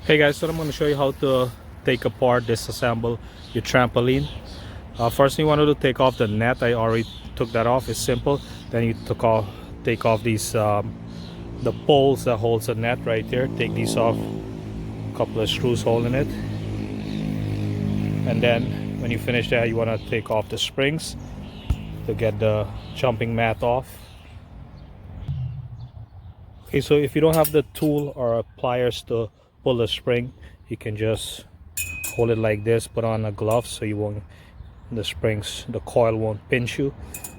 Hey guys, so I'm going to show you how to take apart, disassemble your trampoline. First thing you want to do, take off the net. I already took that off. It's simple. Then you take off these the poles that holds the net right there. Take these off. A couple of screws holding it. And then when you finish that, you want to take off the springs to get the jumping mat off. Okay, so if you don't have the tool or pliers to pull the spring, you can just hold it like this, put on a glove so you won't, the coil won't pinch you,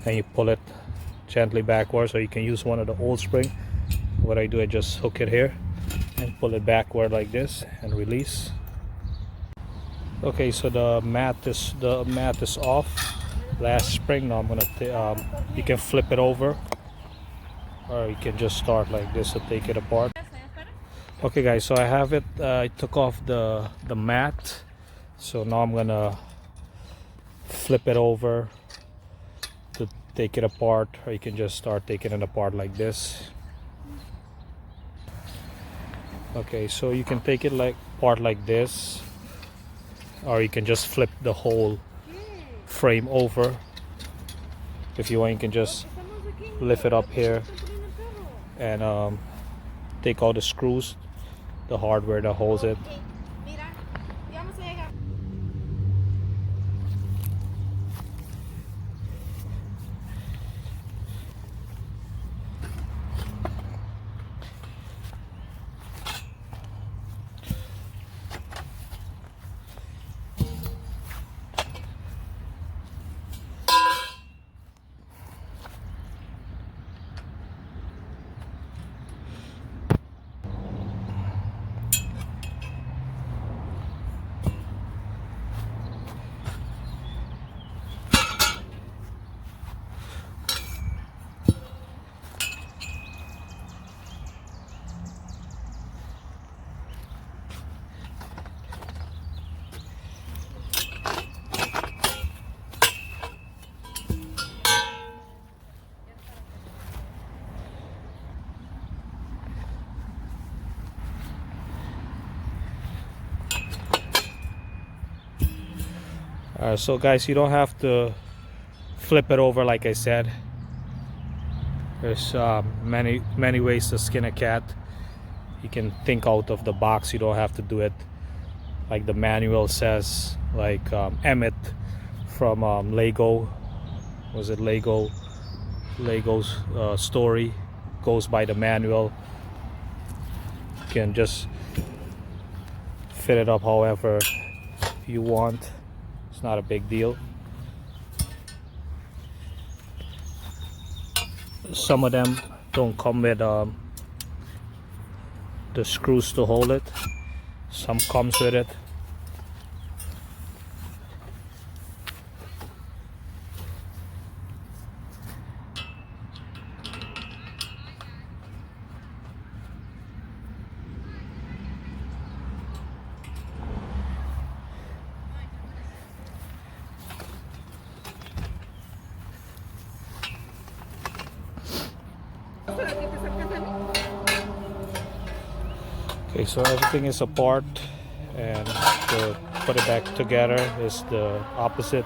and you pull it gently backwards, or you can use one of the old spring. What I do, I just hook it here and pull it backward like this and release. Okay, so the mat is off. Last spring. Now I'm gonna you can flip it over, or you can just start like this to take it apart. Okay guys, so I have it, I took off the mat, so now I'm gonna flip it over to take it apart, or you can just start taking it apart like this. Okay, so you can take it apart like this, or you can just flip the whole frame over. If you want, you can just lift it up here and take all the screws, the hardware that holds it. So guys, you don't have to flip it over like I said. There's many ways to skin a cat. You can think out of the box. You don't have to do it like the manual says, like Emmett from Lego. Was it Lego's story goes by the manual. You can just fit it up however you want. It's not a big deal. Some of them don't come with the screws to hold it. Some comes with it. Okay, so everything is apart, and to put it back together is the opposite.